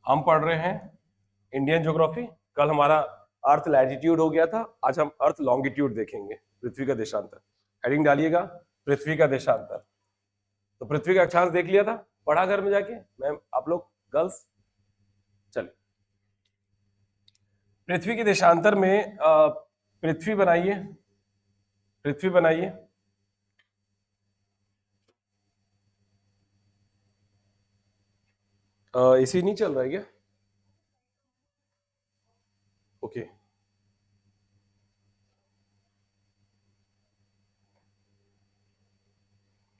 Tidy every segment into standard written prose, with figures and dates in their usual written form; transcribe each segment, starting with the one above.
हम पढ़ रहे हैं इंडियन ज्योग्राफी। कल हमारा अर्थ लैटिट्यूड हो गया था, आज हम अर्थ लॉन्गिट्यूड देखेंगे, पृथ्वी का देशांतर। हेडिंग डालिएगा पृथ्वी का देशांतर। तो पृथ्वी का अक्षांश देख लिया था, पढ़ा घर में जाके मैम आप लोग गर्ल्स। चलिए पृथ्वी के देशांतर में पृथ्वी बनाइए, पृथ्वी बनाइए। एसी नहीं चल रहा है क्या? ओके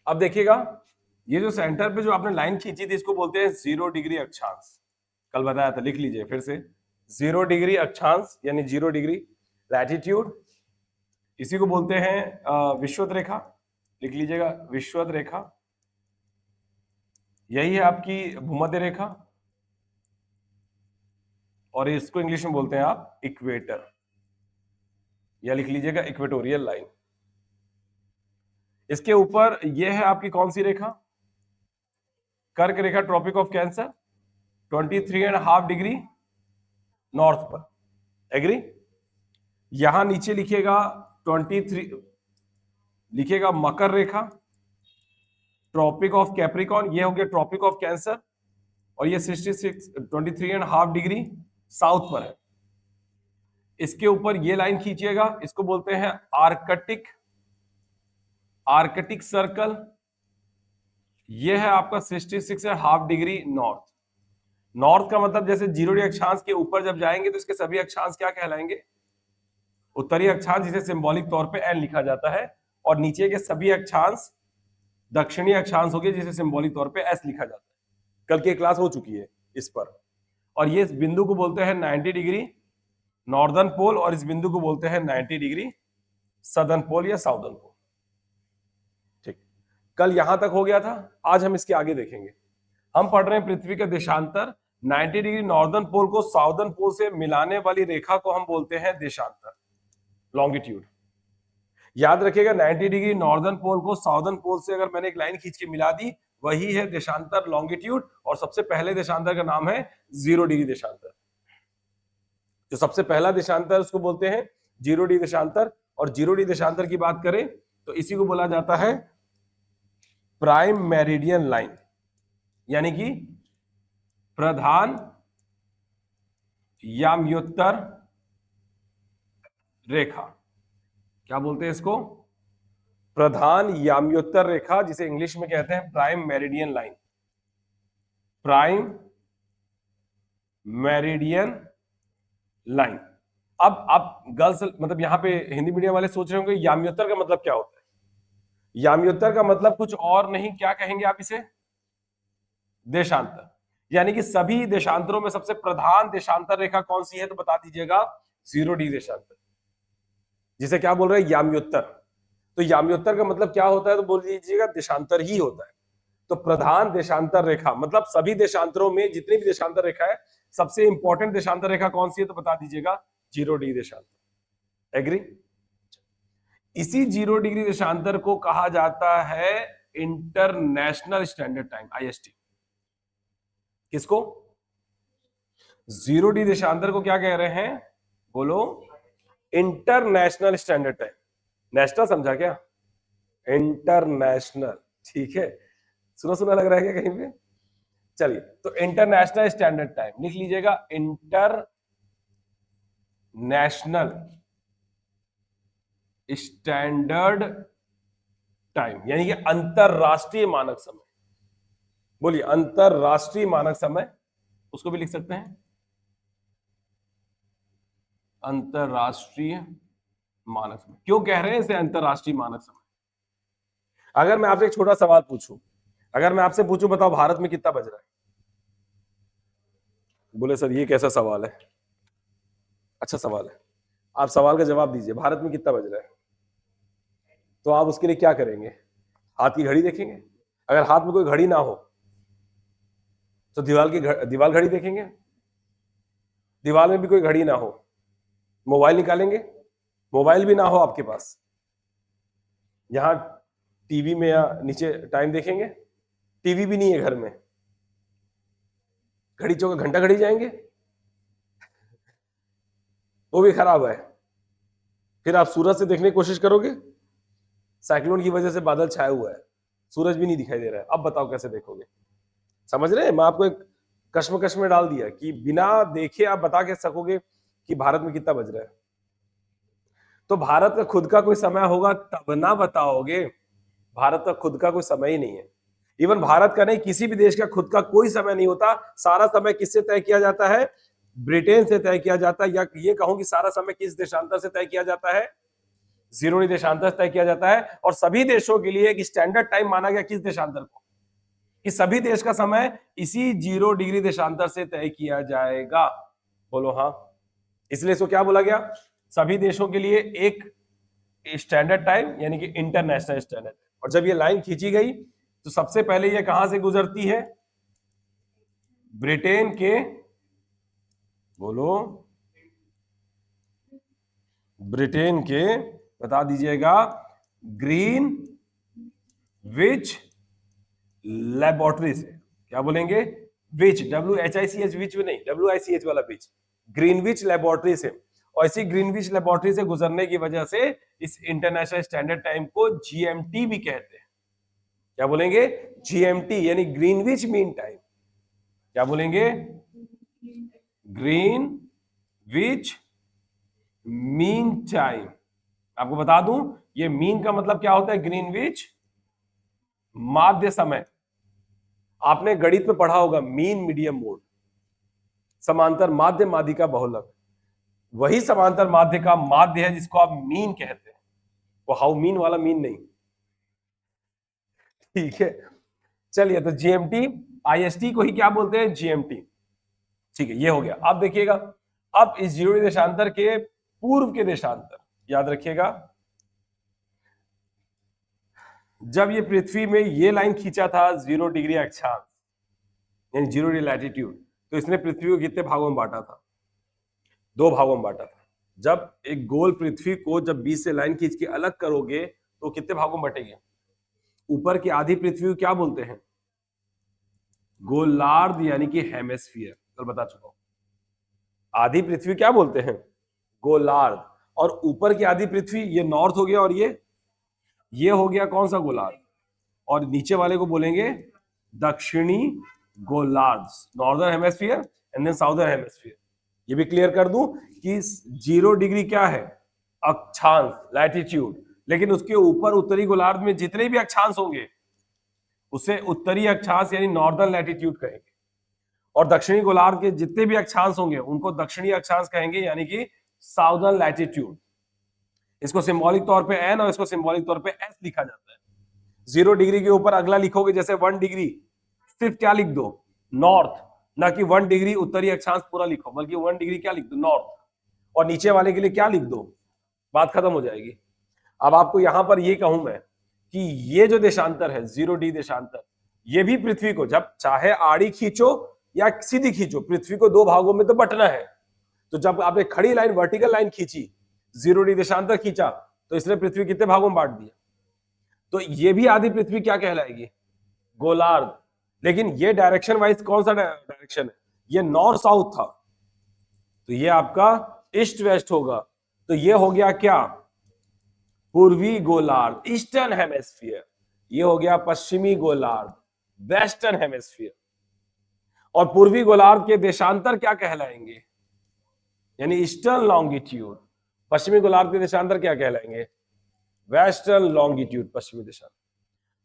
अब देखिएगा, ये जो सेंटर पे जो आपने लाइन खींची थी इसको बोलते हैं 0 डिग्री अक्षांश। कल बताया था, लिख लीजिए फिर से। 0 डिग्री अक्षांश यानी 0 डिग्री लैटिट्यूड, इसी को बोलते हैं विषुवत रेखा। लिख लीजिएगा विषुवत रेखा, यही है आपकी भूमध्य रेखा, और इसको इंग्लिश में बोलते हैं आप इक्वेटर, या लिख लीजिएगा इक्वेटोरियल लाइन। इसके ऊपर यह है आपकी कौन सी रेखा? कर्क रेखा, tropic of cancer, 23.5 degree north पर। एग्री? यहां नीचे लिखिएगा 23, लिखिएगा मकर रेखा, ट्रॉपिक ऑफ कैप्रिकॉन, ये हो गया ट्रॉपिक ऑफ कैंसर, और ये 23.5 डिग्री साउथ पर है। इसके ऊपर ये लाइन खींचिएगा, इसको बोलते हैं आर्कटिक, आर्कटिक सर्कल, ये है आपका 66.5 डिग्री नॉर्थ। नॉर्थ का मतलब जैसे 0 डिग्री अक्षांश के ऊपर जब जाएंगे तो इसके सभी अक्षांश क्या कहलाएंगे? उत्तरी अक्षांश, जिसे सिंबॉलिक तौर पे एन लिखा जाता है, और नीचे के सभी अक्षांश दक्षिणी अक्षांश हो गए, जिसे सिंबॉलिक तौर पे एस लिखा जाता है। कल की क्लास हो चुकी है इस पर। और ये इस बिंदु को बोलते हैं 90 डिग्री नॉर्दर्न पोल, और इस बिंदु को बोलते हैं 90 डिग्री सदर्न पोल या साउदर्न पोल। ठीक, कल यहां तक हो गया था, आज हम इसके आगे देखेंगे। हम पढ़ रहे हैं पृथ्वी का देशांतर। 90 डिग्री नॉर्दर्न पोल को साउदर्न पोल से मिलाने वाली रेखा को हम बोलते हैं देशांतर, लॉन्गिट्यूड। याद रखिएगा 90 डिग्री नॉर्दर्न पोल को साउदर्न पोल से अगर मैंने एक लाइन खींच के मिला दी, वही है देशांतर, लॉन्गिट्यूड। और सबसे पहले देशांतर का नाम है 0 डिग्री देशांतर। जो सबसे पहला देशांतर उसको बोलते हैं 0 डिग्री देशांतर। और 0 डिग्री देशांतर की बात करें तो इसी को बोला जाता है प्राइम मेरिडियन लाइन, यानी कि प्रधान याम्योत्तर रेखा। क्या बोलते हैं इसको? प्रधान याम्योत्तर रेखा, जिसे इंग्लिश में कहते हैं prime meridian line, prime meridian line. अब गर्ल्स मतलब यहां पे हिंदी मीडियम वाले सोच रहे होंगे याम्योत्तर का मतलब क्या होता है? याम्योत्तर का मतलब कुछ और नहीं, क्या कहेंगे आप इसे? देशांतर। यानी कि सभी देशांतरों में सबसे प्रधान देशांतर रेखा कौन सी है तो बता दीजिएगा, 0 डिग्री देशांतर, जिसे क्या बोल रहे हैं? याम्योत्तर। तो याम्योत्तर का मतलब क्या होता है तो बोल दीजिएगा देशांतर ही होता है। तो प्रधान देशांतर रेखा मतलब सभी देशांतरों में जितनी भी देशांतर रेखा है, सबसे इंपॉर्टेंट देशांतर रेखा कौन सी है तो बता दीजिएगा, 0 डिग्री देशांतर। एग्री? इसी 0 डिग्री देशांतर को कहा जाता है इंटरनेशनल स्टैंडर्ड टाइम, IST। किसको? 0 डिग्री देशांतर को क्या कह रहे हैं? बोलो। International standard time. नेशनल समझा क्या? इंटरनेशनल। ठीक है, सुना सुना लग रहा है क्या कहीं पे? चलिए, तो इंटरनेशनल स्टैंडर्ड टाइम लिख लीजिएगा, इंटरनेशनल स्टैंडर्ड टाइम, यानी कि अंतरराष्ट्रीय मानक समय। बोलिए, अंतरराष्ट्रीय मानक समय, उसको भी लिख सकते हैं अंतरराष्ट्रीय मानक समय। क्यों कह रहे हैं इसे अंतरराष्ट्रीय मानक समय? अगर मैं आपसे एक छोटा सवाल पूछूं, अगर मैं आपसे पूछूं बताओ भारत में कितना बज रहा है? बोले सर ये कैसा सवाल है? अच्छा सवाल है, आप सवाल का जवाब दीजिए, भारत में कितना बज रहा है? तो आप उसके लिए क्या करेंगे? हाथ की घड़ी देखेंगे? अगर हाथ में कोई घड़ी ना हो तो दीवार घड़ी देखेंगे? दीवार में भी कोई घड़ी ना हो, मोबाइल निकालेंगे? मोबाइल भी ना हो आपके पास, यहां टीवी में या नीचे टाइम देखेंगे? टीवी भी नहीं है घर में, घड़ी चौका घंटा घड़ी जाएंगे, वो भी खराब है। फिर आप सूरज से देखने की कोशिश करोगे, साइक्लोन की वजह से बादल छाया हुआ है, सूरज भी नहीं दिखाई दे रहा है, अब बताओ कैसे देखोगे? समझ रहे हैं? मैं आपको एक कश्मकश में डाल दिया कि बिना देखे आप बता के सकोगे कि भारत में कितना बज रहा है। तो भारत का खुद का कोई समय होगा तब ना बताओगे, भारत का खुद का कोई समय ही नहीं है। इवन भारत का नहीं, किसी भी देश का खुद का कोई समय नहीं होता। सारा समय किससे तय किया जाता है? ब्रिटेन से तय किया जाता है, या ये कहूं कि सारा समय किस देशांतर से तय किया जाता है? जीरो देशांतर से तय किया जाता है। और सभी देशों के लिए एक स्टैंडर्ड टाइम माना गया किस देशांतर को? कि सभी देश का समय इसी 0 डिग्री देशांतर से तय किया जाएगा। बोलो हाँ। इसलिए इसको क्या बोला गया? सभी देशों के लिए एक स्टैंडर्ड टाइम, यानी कि इंटरनेशनल स्टैंडर्ड। और जब ये लाइन खींची गई तो सबसे पहले ये कहां से गुजरती है? ब्रिटेन के, बोलो, ब्रिटेन के, बता दीजिएगा, ग्रीन विच लेबोरेटरी से। क्या बोलेंगे? विच, WHICH, विच में नहीं, WICH वाला विच, ग्रीनविच लेबोरेटरी से। और इसी ग्रीनविच लेबोरेटरी से गुजरने की वजह से इस इंटरनेशनल स्टैंडर्ड टाइम को GMT भी कहते हैं। क्या बोलेंगे? GMT, यानी ग्रीनविच मीन टाइम। क्या बोलेंगे? Greenwich mean time. आपको बता दूं, ये मीन का मतलब क्या होता है? ग्रीनविच माध्य समय। आपने गणित में पढ़ा होगा मीन, मीडियम, मोड, समांतर माध्य, माध्यिका, बहुलक। वही समांतर माध्य का माध्य है जिसको आप मीन कहते हैं। वो हाउ मीन वाला मीन नहीं, ठीक है? चलिए, तो GMT, IST को ही क्या बोलते हैं? GMT। ठीक है, ये हो गया। अब देखिएगा, अब इस 0 देशांतर के पूर्व के देशांतर याद रखिएगा। जब ये पृथ्वी में ये लाइन खींचा था 0 डिग्री अक्षांश, यानी 0 डिग्री लैटिट्यूड, तो इसने पृथ्वी को कितने भागों में बांटा था? 2 भागों में बांटा था। जब एक गोल पृथ्वी को जब बीच से लाइन खींच के अलग करोगे तो कितने भागों में बटेगी? ऊपर की आधी पृथ्वी को क्या बोलते हैं? गोलार्ध, यानी कि हेमिस्फीयर। कल बता चुका हूं। आधी पृथ्वी क्या बोलते हैं? गोलार्ध। और ऊपर की आधी पृथ्वी, ये नॉर्थ हो गया, और ये हो गया कौन सा? गोलार्ध। और नीचे वाले को बोलेंगे दक्षिणी गोलार्ध, northern hemisphere and then southern hemisphere. ये भी क्लियर कर दूं कि 0 डिग्री क्या है? अक्षांश, लैटिट्यूड। लेकिन उसके ऊपर उत्तरी गोलार्ध में जितने भी अक्षांश होंगे उसे उत्तरी अक्षांश, यानी नॉर्दर्न लैटिट्यूड कहेंगे। और दक्षिणी गोलार्ध के जितने भी अक्षांश होंगे उनको दक्षिणी अक्षांश कहेंगे, यानी कि साउदर्न लैटिट्यूड। इसको सिंबॉलिक तौर पे N और इसको सिंबॉलिक तौर पे S लिखा जाता है। 0 डिग्री के ऊपर अगला लिखोगे, जैसे 1 डिग्री, सिर्फ क्या लिख दो? नॉर्थ। ना कि 1 डिग्री उत्तरी अक्षांश पूरा लिखो, बल्कि 1 डिग्री क्या लिख दो? नॉर्थ। और नीचे वाले के लिए क्या लिख दो? बात खत्म हो जाएगी। अब आपको यहां पर ये कहूं मैं कि ये जो देशांतर है 0 डिग्री देशांतर, ये भी पृथ्वी को जब चाहे आड़ी खींचो या सीधी खींचो, पृथ्वी को 2 भागों में तो बंटना है। तो जब आपने खड़ी लाइन, वर्टिकल लाइन खींची, 0 डिग्री देशांतर खींचा, तो इसने पृथ्वी कितने भागों में बांट दिया? तो ये भी आधी पृथ्वी क्या कहलाएगी? गोलार्ध। लेकिन ये डायरेक्शन वाइज कौन सा डायरेक्शन है? ये नॉर्थ साउथ था, तो ये आपका ईस्ट वेस्ट होगा। तो ये हो गया क्या? पूर्वी गोलार्ध, ईस्टर्न हेमिस्फीयर। ये हो गया पश्चिमी गोलार्ध, वेस्टर्न हेमिस्फीयर। और पूर्वी गोलार्ध के देशांतर क्या कहलाएंगे? यानी ईस्टर्न लॉन्गिट्यूड। पश्चिमी गोलार्ध के देशांतर क्या कहलाएंगे? वेस्टर्न लॉन्गिट्यूड, पश्चिमी देशांतर।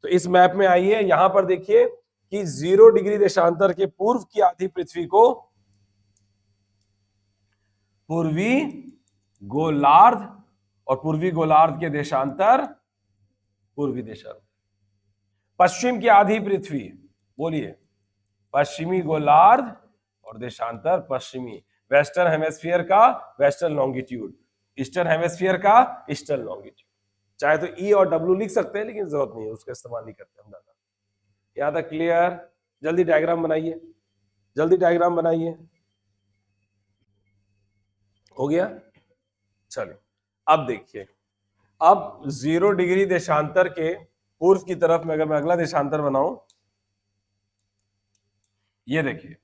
तो इस मैप में आइए, यहां पर देखिए कि 0 डिग्री देशांतर के पूर्व की आधी पृथ्वी को पूर्वी गोलार्ध, और पूर्वी गोलार्ध के देशांतर पूर्वी देशांतर। पश्चिम की आधी पृथ्वी, बोलिए, पश्चिमी गोलार्ध और देशांतर पश्चिमी। वेस्टर्न हेमिस्फीयर का वेस्टर्न लॉन्गिट्यूड, ईस्टर्न हेमिस्फीयर का ईस्टर्न लॉन्गिट्यूड। चाहे तो E और W लिख सकते हैं, लेकिन जरूरत नहीं है, उसका इस्तेमाल नहीं करते हम ज्यादा। यहां तक क्लियर? जल्दी डायग्राम बनाइए, जल्दी डायग्राम बनाइए। हो गया? चलो, अब देखिए, अब 0 डिग्री देशांतर के पूर्व की तरफ में अगर मैं अगला देशांतर बनाऊं, ये देखिए,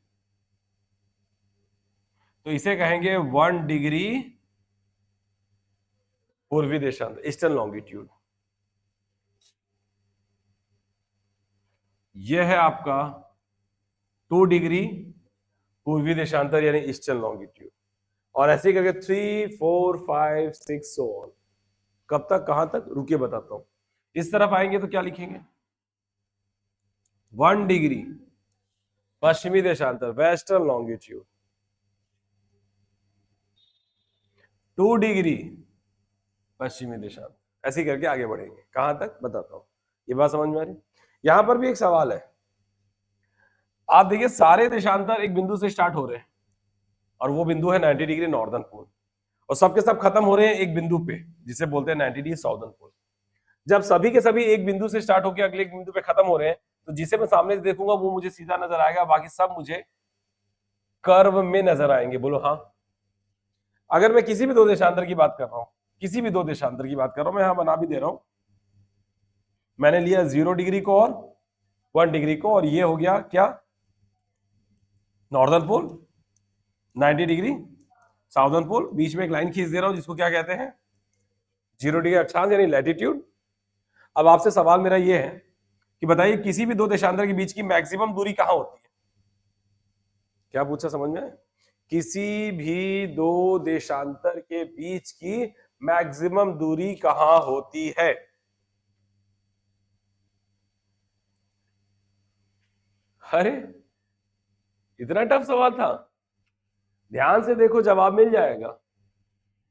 तो इसे कहेंगे 1 डिग्री पूर्वी देशांतर, ईस्टर्न लॉन्गिट्यूड। यह है आपका 2 डिग्री पूर्वी देशांतर यानी ईस्टर्न लॉन्गिट्यूड। और ऐसे करके 3, 4, 5, 6 सो ऑन। कब तक, कहां तक, रुकिए बताता हूं। इस तरफ आएंगे तो क्या लिखेंगे, 1 डिग्री पश्चिमी देशांतर वेस्टर्न लॉन्गिट्यूड, 2 डिग्री पश्चिमी देशांतर। ऐसे करके आगे बढ़ेंगे। कहां तक बताता हूं, ये बात समझ में आ रही। यहां पर भी एक सवाल है। आप देखिए सारे देशांतर एक बिंदु से स्टार्ट हो रहे हैं और वो बिंदु है 90 डिग्री नॉर्दर्न पोल, और सबके सब खत्म हो रहे हैं एक बिंदु पे जिसे बोलते हैं 90 डिग्री साउदर्न पोल। जब सभी के सभी एक बिंदु से स्टार्ट होकर अगले एक बिंदु पे खत्म हो रहे हैं, तो जिसे मैं सामने से देखूंगा वो मुझे सीधा नजर आएगा, बाकी सब मुझे कर्व में नजर आएंगे। बोलो हाँ। अगर मैं किसी भी दो देशांतर की बात कर रहा हूं, किसी भी दो देशांतर की बात कर रहा हूं, मैं यहां बना भी दे रहा हूं, मैंने लिया 0 डिग्री को और 1 डिग्री को, और ये हो गया क्या, नॉर्दर्न पोल, 90 डिग्री साउदर्न पोल। बीच में एक लाइन खींच दे रहा हूं जिसको क्या कहते हैं, 0 डिग्री अक्षांश यानी लैटिट्यूड। अब आपसे सवाल मेरा ये है कि बताइए किसी भी दो देशांतर के बीच की मैक्सिमम दूरी कहां होती है। क्या पूछा, समझ में आया? किसी भी दो देशांतर के बीच की मैक्सिमम दूरी कहां होती है। अरे इतना टफ सवाल था, ध्यान से देखो जवाब मिल जाएगा।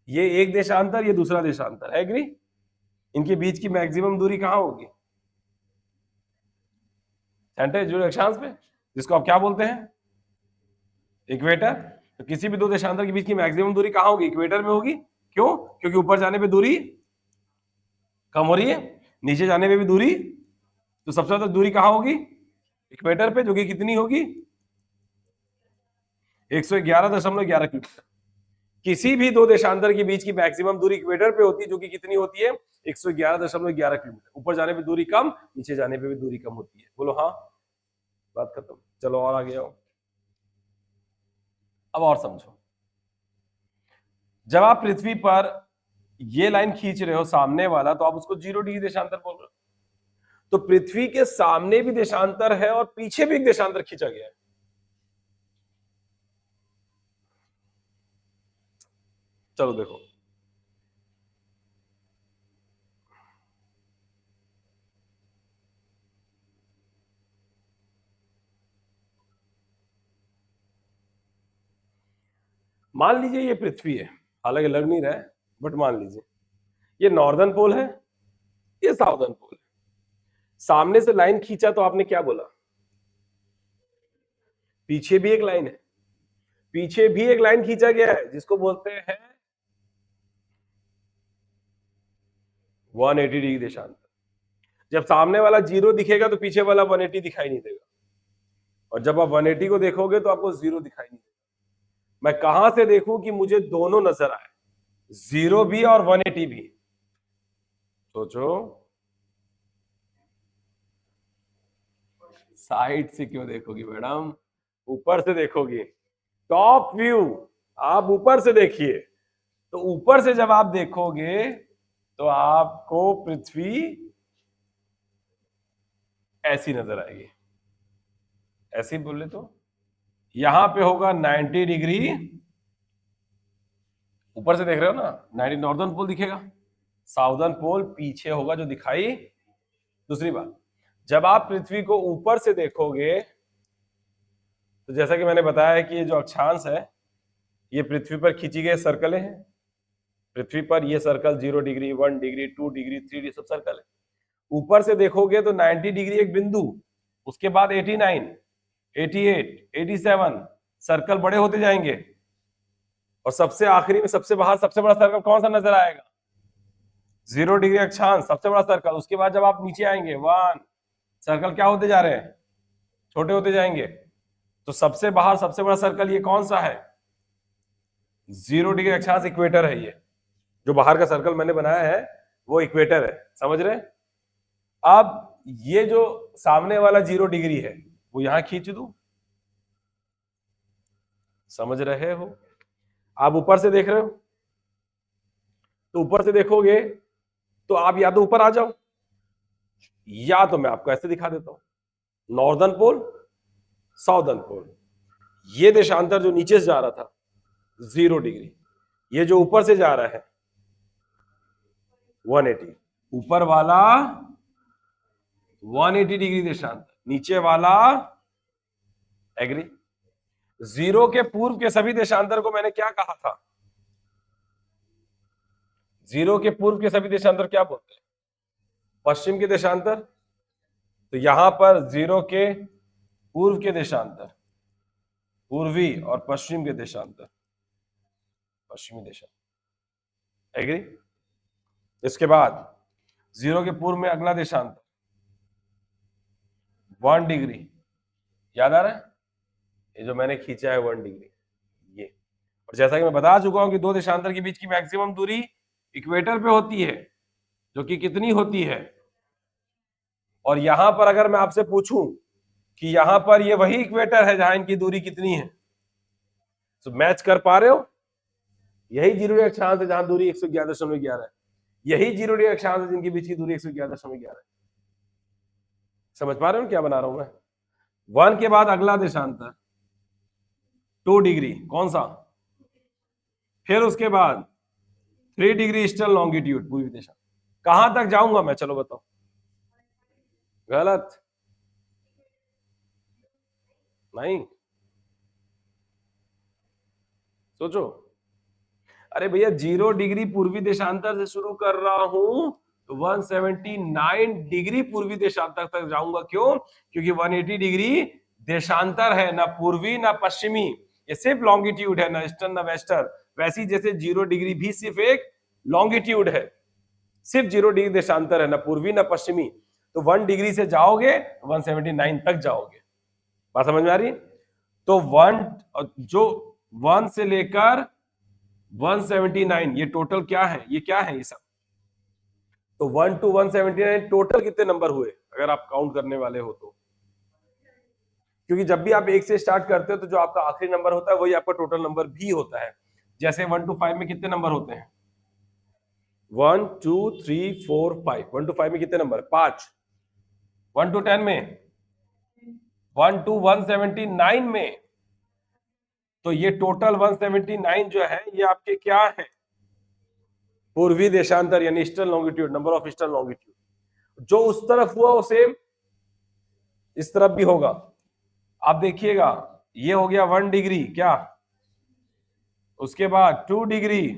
ये एक देशांतर, ये दूसरा देशांतर है, एग्री? इनके बीच की मैक्सिमम दूरी कहां होगी, सेंटर जो अक्षांश पे, जिसको आप क्या बोलते हैं, इक्वेटर। तो किसी भी दो देशांतर के बीच की मैक्सिमम दूरी कहां होगी, इक्वेटर में होगी। क्यों? क्योंकि ऊपर जाने पे दूरी कम हो रही है, नीचे जाने पे भी दूरी, तो सबसे ज्यादा दूरी कहां होगी, इक्वेटर पे, जो कि कितनी होगी, 111.11 किलोमीटर। किसी भी दो देशांतर के बीच की मैक्सिमम दूरी इक्वेटर पे होती है, जो कि कितनी होती है, 111.11 किलोमीटर। ऊपर जाने पे दूरी कम, नीचे जाने पे भी दूरी कम होती है। बोलो हाँ, बात खत्म। चलो और आगे आओ, अब और समझो। जब आप पृथ्वी पर ये लाइन खींच रहे हो सामने वाला, तो आप उसको 0 डिग्री देशांतर बोल रहे हो। तो पृथ्वी के सामने भी देशांतर है और पीछे भी एक देशांतर खींचा गया है। चलो देखो, मान लीजिए ये पृथ्वी है, हालांकि लग नहीं रहा है, बट मान लीजिए ये नॉर्दर्न पोल है, ये साउदर्न पोल है। सामने से लाइन खींचा तो आपने क्या बोला, पीछे भी एक लाइन है, पीछे भी एक लाइन खींचा गया है जिसको बोलते हैं 180 डिग्री देशांतर। जब सामने वाला 0 दिखेगा तो पीछे वाला 180 दिखाई नहीं देगा, और जब आप 180 को देखोगे तो आपको 0 दिखाई नहीं देगा। मैं कहां से देखूं कि मुझे दोनों नजर आए, 0 भी और 180 भी? सोचो, साइड से क्यों देखोगी मैडम, ऊपर से देखोगी, टॉप व्यू। आप ऊपर से देखिए, तो ऊपर से जब आप देखोगे तो आपको पृथ्वी ऐसी नजर आएगी। ऐसी बोले तो यहां पे होगा 90 डिग्री, ऊपर से देख रहे हो ना, 90 नॉर्दर्न पोल दिखेगा, साउदर्न पोल पीछे होगा जो दिखाई। दूसरी बात, जब आप पृथ्वी को ऊपर से देखोगे तो जैसा कि मैंने बताया है कि ये जो अक्षांश है ये पृथ्वी पर खींची गई सर्कलें हैं। पृथ्वी पर ये circle 0 degree, 1 degree, 2 degree, 3 degree सब सर्कल है। ऊपर से देखोगे तो 90 डिग्री एक बिंदु, उसके बाद 89, 88, 87 सर्कल बड़े होते जाएंगे, और सबसे आखिरी में सबसे बाहर सबसे बड़ा सर्कल कौन सा नजर आएगा, 0 डिग्री अक्षांश सबसे बड़ा सर्कल। उसके बाद जब आप नीचे आएंगे 1 सर्कल क्या होते जा रहे हैं, छोटे होते जाएंगे। तो सबसे बाहर सबसे बड़ा सर्कल ये कौन सा है, 0 डिग्री अक्षांश, इक्वेटर है। ये जो बाहर का सर्कल मैंने बनाया है वो इक्वेटर है, समझ रहे? अब ये जो सामने वाला 0 डिग्री है वो यहां खींच दूं, समझ रहे हो? आप ऊपर से देख रहे हो, तो ऊपर से देखोगे तो आप या तो ऊपर आ जाओ, या तो मैं आपको ऐसे दिखा देता हूं, नॉर्दर्न पोल, साउदर्न पोल। ये देशांतर जो नीचे से जा रहा था 0 डिग्री, ये जो ऊपर से जा रहा है 180, ऊपर वाला 180 डिग्री देशांतर, नीचे वाला, एग्री। 0 के पूर्व के सभी देशांतर को मैंने क्या कहा था? 0 के पूर्व के सभी देशांतर क्या बोलते हैं? पश्चिम के देशांतर। तो यहां पर 0 के पूर्व के देशांतर, पूर्वी और पश्चिम के देशांतर, पश्चिमी देशांतर, एग्री। इसके बाद 0 के पूर्व में अगला देशांतर 1 डिग्री, याद आ रहा है? ये जो मैंने खींचा है 1 डिग्री, ये। और जैसा कि मैं बता चुका हूं कि दो देशांतर के बीच की मैक्सिमम दूरी इक्वेटर पे होती है, जो कि कितनी होती है? और यहां पर अगर मैं आपसे पूछूं कि यहां पर ये वही इक्वेटर है जहां इनकी दूरी कितनी है, तो मैच कर पा रहे हो? यही 0 अक्षांश है जहां दूरी 111.11 है, यही 0 अक्षांश है जिनके बीच की दूरी 111.11 है। समझ पा रहे हो क्या बना रहा हूं मैं? 1 के बाद अगला देशांतर 2 डिग्री, कौन सा? फिर उसके बाद 3 डिग्री ईस्टर्न लॉन्गिट्यूड, पूर्वी दिशा। कहां तक जाऊंगा मैं, चलो बताओ? गलत, नहीं, सोचो। अरे भैया 0 डिग्री पूर्वी देशांतर से शुरू कर रहा हूं तो 179 डिग्री पूर्वी देशांतर तक जाऊंगा। क्यों? क्योंकि 180 डिग्री देशांतर है, ना पूर्वी ना पश्चिमी, ये सिर्फ लॉन्गिट्यूड है, ना ईस्टर्न ना वेस्टर्न। वैसी जैसे 0 डिग्री भी सिर्फ एक लॉन्गिट्यूड है, सिर्फ 0 डिग्री देशांतर है, ना पूर्वी ना पश्चिमी। तो 1 डिग्री से जाओगे 179 तक जाओगे। बात समझ में आ रही? तो 1 जो 1 से लेकर 179, ये टोटल क्या है? ये क्या है ये सब? तो 1 to 179 टोटल कितने नंबर हुए अगर आप काउंट करने वाले हो तो? क्योंकि जब भी आप 1 से स्टार्ट करते हो तो जो आपका आखिरी नंबर होता है वही आपका टोटल नंबर भी होता है। जैसे 1 to 5 में कितने नंबर होते हैं? 1 2 3 4 5। 1 to 5 में कितने नंबर? 5। 1 to 10 में, 1 to 179 में, तो ये टोटल 179 जो है ये आपके क्या है? पूर्वी देशांतर यानी eastern longitude, number of eastern longitude. जो उस तरफ हुआ वो सेम इस तरफ भी होगा। आप देखिएगा, ये हो गया 1 डिग्री, क्या? उसके बाद 2 डिग्री,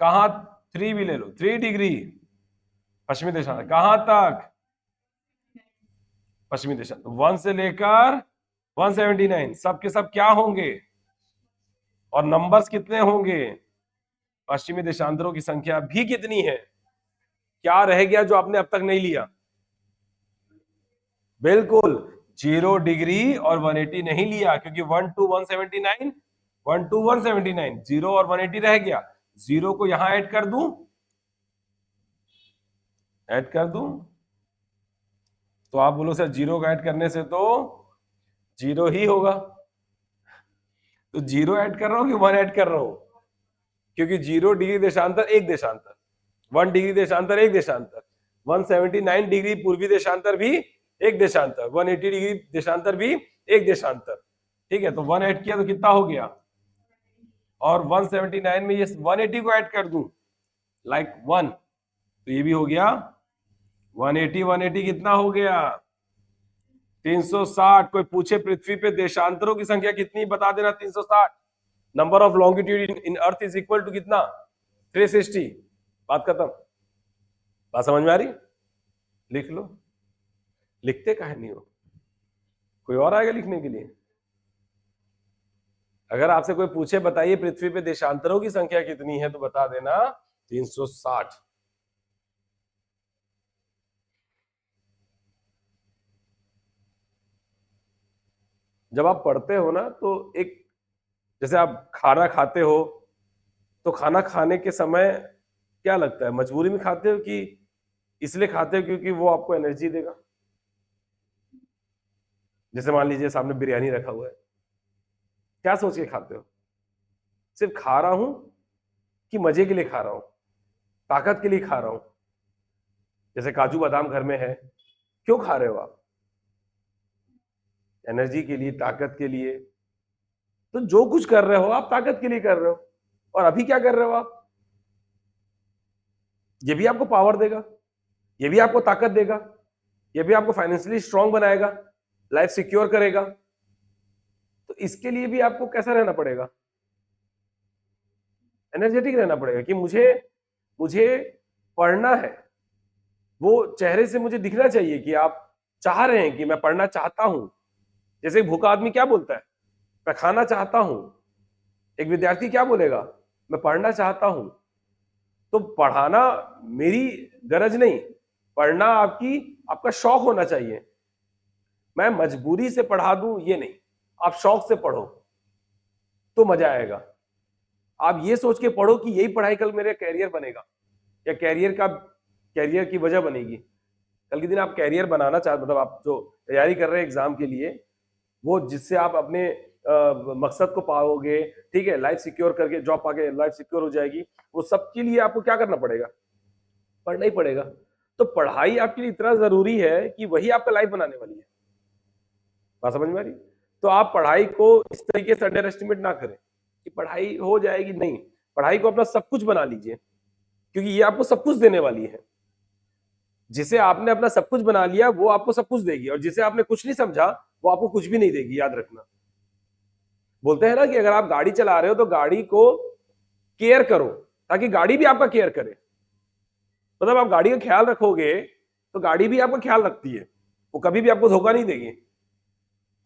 कहां? 3 भी ले लो, 3 डिग्री पश्चिमी देशांतर, कहां तक? पश्चिमी देशांतर। 1 से लेकर 179 सब के सब क्या होंगे? और नंबर्स कितने होंगे? पश्चिमी देशांतरों की संख्या भी कितनी है? क्या रह गया जो आपने अब तक नहीं लिया? बिल्कुल, 0 डिग्री और 180 नहीं लिया, क्योंकि 1 to 179, 1 to 179, 0 और 180 रह गया। 0 को यहां ऐड कर दूं, ऐड कर दूं, तो आप बोलो सर 0 का ऐड करने से तो 0 ही होगा। तो 0 ऐड कर रहा हूं कि 1 ऐड कर रहा हूं? क्योंकि 0 डिग्री देशांतर एक देशांतर, 1 डिग्री देशांतर एक देशांतर, 179 डिग्री पूर्वी देशांतर भी एक देशांतर, 180 डिग्री देशांतर भी एक देशांतर। ठीक है, तो 1 ऐड किया तो कितना हो गया? और 179 में ये 180 को ऐड कर दूं, लाइक 1, तो ये भी हो गया 180। 180 कितना हो गया? 360। कोई पूछे पृथ्वी पे देशांतरों की संख्या कितनी, बता देना 360। Number of longitude in earth is equal to कितना? 360। बात खत्म। बात समझ में आ रही? लिख लो। लिखते काहे नहीं हो? कोई और आएगा लिखने के लिए? अगर आपसे कोई पूछे बताइए पृथ्वी पे देशांतरों की संख्या कितनी है, तो बता देना 360। जब आप पढ़ते हो ना तो एक, जैसे आप खाना खाते हो तो खाना खाने के समय क्या लगता है? मजबूरी में खाते हो कि इसलिए खाते हो क्योंकि वो आपको एनर्जी देगा? जैसे मान लीजिए सामने बिरयानी रखा हुआ है, क्या सोच के खाते हो? सिर्फ खा रहा हूं कि मजे के लिए खा रहा हूं, ताकत के लिए खा रहा हूं? जैसे काजू बादाम घर में है, क्यों खा रहे हो आप? एनर्जी के लिए, ताकत के लिए। तो जो कुछ कर रहे हो आप ताकत के लिए कर रहे हो। और अभी क्या कर रहे हो आप? ये भी आपको पावर देगा, ये भी आपको ताकत देगा, ये भी आपको फाइनेंशियली स्ट्रांग बनाएगा, लाइफ सिक्योर करेगा। तो इसके लिए भी आपको कैसा रहना पड़ेगा? एनर्जेटिक रहना पड़ेगा कि मुझे मुझे पढ़ना है। वो चेहरे से मुझे दिखना चाहिए कि आप चाह रहे हैं कि मैं पढ़ना चाहता हूं। जैसे भूखा आदमी क्या बोलता है? मैं खाना चाहता हूं। एक विद्यार्थी क्या बोलेगा? मैं पढ़ना चाहता हूं। तो पढ़ाना मेरी गरज नहीं, पढ़ना आपका शौक होना चाहिए। मैं मजबूरी से पढ़ा दूं ये नहीं, आप शौक से पढ़ो तो मजा आएगा। आप ये सोच के पढ़ो कि यही पढ़ाई कल मेरे कैरियर बनेगा, या कैरियर की वजह बनेगी। कल के दिन आप कैरियर बनाना चाहते, मतलब आप जो तैयारी कर रहे हैं एग्जाम के लिए, वो जिससे आप अपने मकसद को पाओगे, ठीक है, लाइफ सिक्योर करके जॉब पाके लाइफ सिक्योर हो जाएगी, वो सबके लिए आपको क्या करना पड़ेगा? पढ़ना ही पड़ेगा। तो पढ़ाई आपके लिए इतना जरूरी है कि वही आपका लाइफ बनाने वाली है। बात समझ में आ रही? तो आप पढ़ाई को इस तरीके से अंडर एस्टिमेट ना करें कि पढ़ाई हो जाएगी, नहीं। पढ़ाई को अपना सब कुछ बना लीजिए, क्योंकि ये आपको सब कुछ देने वाली है। जिसे आपने अपना सब कुछ बना लिया वो आपको सब कुछ देगी, और जिसे आपने कुछ नहीं समझा वो आपको कुछ भी नहीं देगी, याद रखना। बोलते हैं ना कि अगर आप गाड़ी चला रहे हो तो गाड़ी को केयर करो ताकि गाड़ी भी आपका केयर करे। मतलब आप गाड़ी का ख्याल रखोगे तो गाड़ी भी आपका ख्याल रखती है, वो कभी भी आपको धोखा नहीं देगी।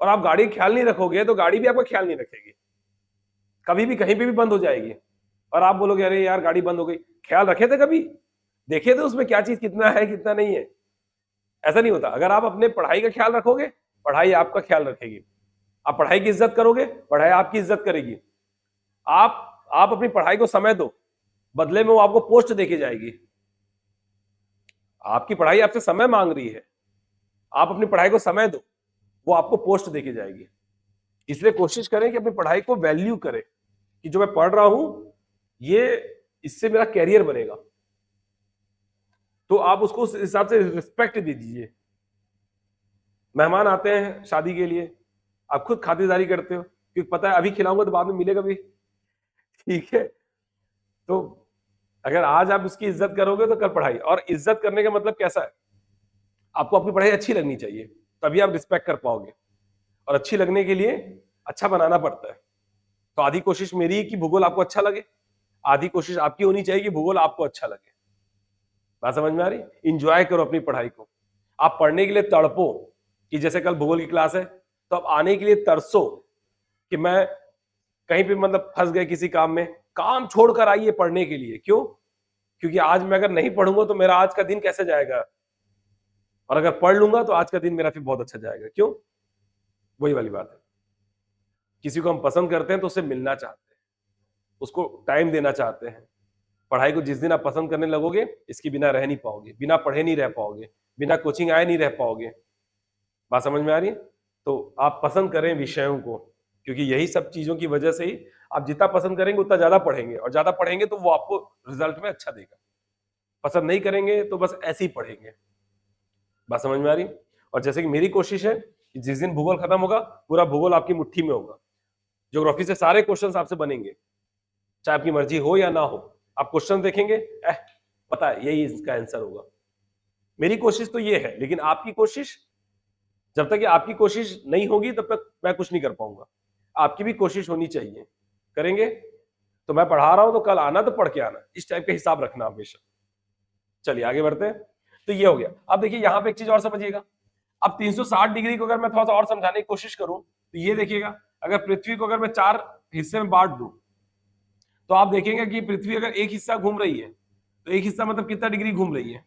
और आप गाड़ी का ख्याल नहीं रखोगे तो गाड़ी भी आपका ख्याल नहीं रखेगी, कभी भी कहीं पे भी बंद हो जाएगी। और आप बोलोगे अरे यार गाड़ी बंद हो गई, ख्याल रखे थे कभी? देखे थे उसमें क्या चीज कितना है कितना नहीं है? ऐसा नहीं होता। अगर आप अपने पढ़ाई का ख्याल रखोगे, पढ़ाई आपका ख्याल रखेगी। आप पढ़ाई की इज्जत करोगे, पढ़ाई आपकी इज्जत करेगी। आप अपनी पढ़ाई को समय दो, बदले में वो आपको पोस्ट देके जाएगी। आपकी पढ़ाई आपसे समय मांग रही है, आप अपनी पढ़ाई को समय दो, वो आपको पोस्ट देके जाएगी। इसलिए कोशिश करें कि अपनी पढ़ाई को वैल्यू करें कि जो मैं पढ़ रहा हूं ये इससे मेरा कैरियर बनेगा। तो आप उसको उस हिसाब से रिस्पेक्ट दे दीजिए। मेहमान आते हैं शादी के लिए, आप खुद खातिरदारी करते हो क्योंकि पता है अभी खिलाऊंगा तो बाद में मिलेगा भी, ठीक है? तो अगर आज आप उसकी इज्जत करोगे तो कल पढ़ाई। और इज्जत करने का मतलब कैसा है? आपको अपनी पढ़ाई अच्छी लगनी चाहिए, तभी आप रिस्पेक्ट कर पाओगे। और अच्छी लगने के लिए अच्छा बनाना पड़ता है। तो आधी कोशिश मेरी है कि भूगोल आपको अच्छा लगे, आधी कोशिश आपकी होनी चाहिए कि भूगोल आपको अच्छा लगे। बात समझ में आ रही? इंजॉय करो अपनी पढ़ाई को। आप पढ़ने के लिए तड़पो कि जैसे कल भूगोल की क्लास है तो आप आने के लिए तरसो कि मैं कहीं पे मतलब फंस गए किसी काम में, काम छोड़कर आइए पढ़ने के लिए। क्यों? क्योंकि आज मैं अगर नहीं पढ़ूंगा तो मेरा आज का दिन कैसे जाएगा, और अगर पढ़ लूंगा तो आज का दिन मेरा फिर बहुत अच्छा जाएगा। क्यों? वही वाली बात है। किसी को हम पसंद करते हैं तो उससे मिलना चाहते हैं, उसको टाइम देना चाहते हैं। पढ़ाई को जिस दिन आप पसंद करने लगोगे, इसके बिना रह नहीं पाओगे, बिना पढ़े नहीं रह पाओगे, बिना कोचिंग आए नहीं रह पाओगे। बात समझ में आ रही है? तो आप पसंद करें विषयों को, क्योंकि यही सब चीजों की वजह से ही आप जितना पसंद करेंगे उतना ज्यादा पढ़ेंगे, और ज्यादा पढ़ेंगे तो वो आपको रिजल्ट में अच्छा देगा। पसंद नहीं करेंगे तो बस ऐसे ही पढ़ेंगे। बात समझ में आ रही? और जैसे कि मेरी कोशिश है कि जिस दिन भूगोल खत्म होगा पूरा भूगोल आपकी मुट्ठी में होगा। ज्योग्राफी से सारे क्वेश्चंस आपसे बनेंगे, चाहे आपकी मर्जी हो या ना हो। आप क्वेश्चन देखेंगे, पता है यही इसका आंसर होगा। मेरी कोशिश तो ये है, लेकिन आपकी कोशिश, जब तक ये आपकी कोशिश नहीं होगी तब तक मैं कुछ नहीं कर पाऊंगा। आपकी भी कोशिश होनी चाहिए। करेंगे तो मैं पढ़ा रहा हूं तो कल आना तो पढ़ के आना, इस टाइप का हिसाब रखना हमेशा। चलिए आगे बढ़ते हैं। तो ये हो गया। अब देखिए यहां पे एक चीज और समझिएगा। अब 360 डिग्री को अगर मैं थोड़ा सा और समझाने की कोशिश करूं तो ये देखिएगा, अगर पृथ्वी को अगर मैं 4 हिस्से में बांट दूं तो आप देखेंगे कि पृथ्वी अगर एक हिस्सा घूम रही है तो एक हिस्सा मतलब कितना डिग्री घूम रही है,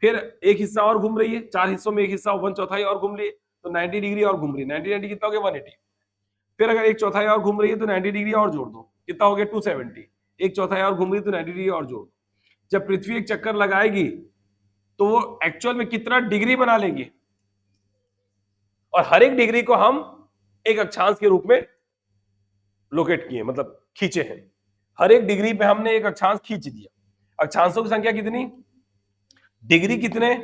फिर एक हिस्सा और घूम रही है, 4 हिस्सों में एक हिस्सा 1/4 और घूम रही है तो 90 डिग्री और घूम रही है। 90 कितना हो गया? 180। फिर अगर 1/4 और घूम रही है तो 90 डिग्री और जोड़ दो, कितना हो गया? 270। 1/4 और घूम रही है तो 90 डिग्री और जोड़ दो। जब पृथ्वी एक चक्कर लगाएगी तो वो एक्चुअल में कितना डिग्री बना लेगी, और हर एक डिग्री को हम एक अक्षांश के रूप में लोकेट किए, मतलब खींचे हैं। हर एक डिग्री पे हमने एक अक्षांश खींच दिया। अक्षांशों की संख्या कितनी? डिग्री कितने,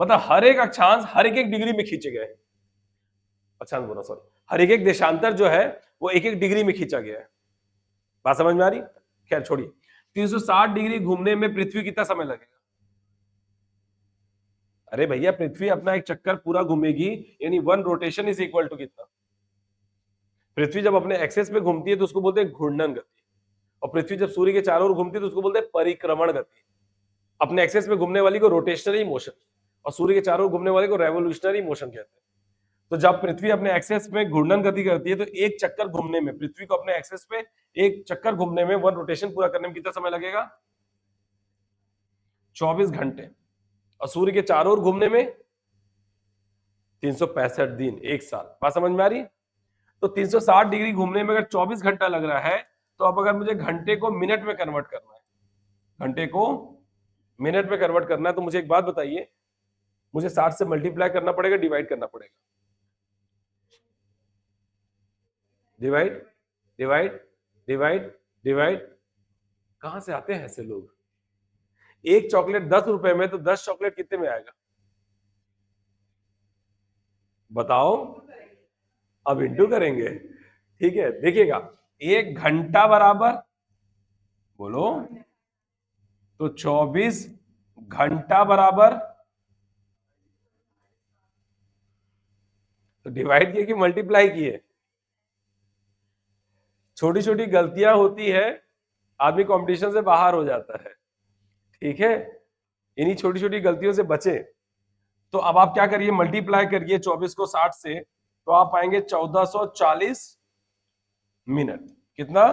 मतलब हर एक अक्षांश हर एक डिग्री में खींचे गए। अक्षांश बोला, सॉरी, हर एक देशांतर जो है वो एक डिग्री में खींचा गया है। बात समझ में आ रही? खैर छोड़िए। 360 डिग्री घूमने में पृथ्वी कितना समय लगेगा? अरे भैया, पृथ्वी अपना एक चक्कर पूरा घूमेगी, यानी 1 रोटेशन इज इक्वल टू कितना? पृथ्वी जब अपने एक्सेस में घूमती है तो उसको बोलते हैं घूर्णन गति, और पृथ्वी जब सूर्य के चारों ओर घूमती है तो उसको बोलते हैं परिक्रमण गति। अपने एक्सेस में घूमने वाली को रोटेशनरी मोशन, और सूर्य के चारों ओर घूमने वाले को रेवोल्यूशनरी मोशन कहते हैं। तो जब पृथ्वी अपने एक्सेस में घूर्णन गति करती है तो एक चक्कर घूमने में, पृथ्वी को अपने एक्सेस पे एक चक्कर घूमने में, 1 रोटेशन पूरा करने में कितना समय लगेगा? 24 घंटे। और सूर्य के चारों ओर घूमने में 365 दिन, एक साल। बात समझ में आ रही? तो 360 डिग्री घूमने में अगर 24 घंटा लग रहा है, तो अब अगर मुझे घंटे को मिनट में कन्वर्ट करना है, घंटे को मिनट में कन्वर्ट करना है, तो मुझे एक बात बताइए, मुझे 60 से मल्टीप्लाई करना पड़ेगा, डिवाइड करना पड़ेगा? Divide divide divide divide. कहां से आते हैं ऐसे लोग? एक चॉकलेट 10 रुपए में, तो 10 चॉकलेट कितने में आएगा बताओ? अब इंटू करेंगे, ठीक है। देखिएगा, एक घंटा बराबर, बोलो, तो 24 घंटा बराबर, तो डिवाइड किए कि मल्टीप्लाई किए? छोटी छोटी गलतियां होती है, आदमी कंपटीशन से बाहर हो जाता है, ठीक है। इन्हीं छोटी छोटी गलतियों से बचे। तो अब आप क्या करिए, मल्टीप्लाई करिए 24 को 60 से, तो आप पाएंगे 1440 मिनट। कितना?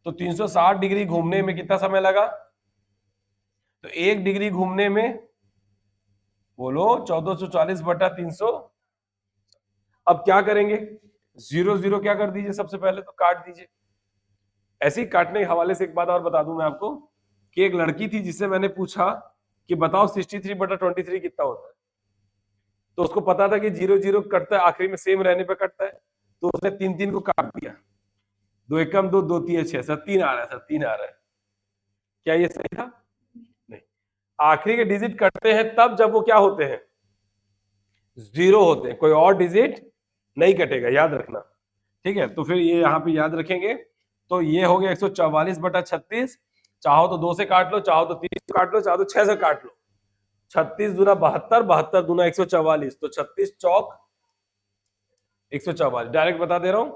तो 360 डिग्री घूमने में कितना समय लगा? तो एक डिग्री घूमने में, बोलो, 1440 बटा 300। अब क्या करेंगे? 0 0 क्या कर दीजिए, सबसे पहले तो काट दीजिए। ऐसे ही काटने के हवाले से एक बात और बता दूं मैं आपको, कि एक लड़की थी जिससे मैंने पूछा कि बताओ 63 बटा 23 कितना होता है, तो उसको पता था कि 0 0 कटता है, आखिरी में सेम रहने पे कटता है, तो उसने 3 3 को काट दिया। 2 एकम 2, 2 3 6, सर 3 आ रहा है, सर 3 आ रहा है। क्या ये सही था? नहीं। आखिरी के डिजिट कटते हैं तब जब वो क्या होते हैं? 0 होते हैं, कोई और डिजिट नहीं कटेगा, याद रखना, ठीक है। तो फिर ये यहाँ पे याद रखेंगे। तो ये हो गया 144 बटा 36। चाहो तो 2 से काट लो, चाहो तो 3 से काट लो, चाहो तो 6 से काट लो। 36 दूना 72, 72 दूना 144, तो 36 चौक 144। डायरेक्ट बता दे रहा हूं,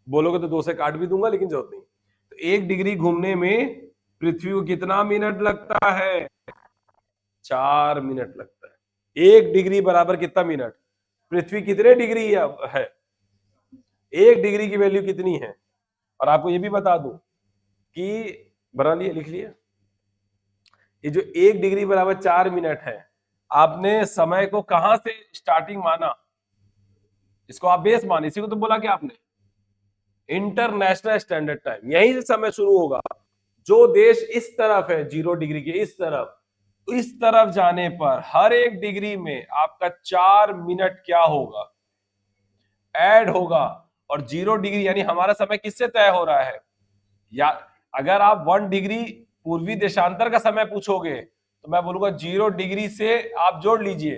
बोलोगे तो 2 से काट भी दूंगा, लेकिन जरूरत नहीं। तो 1 डिग्री घूमने में पृथ्वी को कितना मिनट लगता है? 4 मिनट लगता है। 1 डिग्री बराबर कितना मिनट? पृथ्वी कितने डिग्री है? 1 डिग्री की वैल्यू कितनी है? और आपको ये भी बता दूं कि, बना लिए, लिख लिया, ये जो 1 डिग्री बराबर 4 मिनट है, आपने समय को कहां से स्टार्टिंग माना? इसको आप बेस माने, इसी को तो बोला कि आपने इंटरनेशनल स्टैंडर्ड टाइम, यहीं से समय शुरू होगा। जो देश इस तरफ है 0 डिग्री के इस तरफ जाने पर हर एक डिग्री में आपका 4 मिनट क्या होगा? ऐड होगा। और 0 डिग्री यानी हमारा समय किससे तय हो रहा है? या अगर आप 1 डिग्री पूर्वी देशांतर का समय पूछोगे तो मैं बोलूंगा 0 डिग्री से आप जोड़ लीजिए।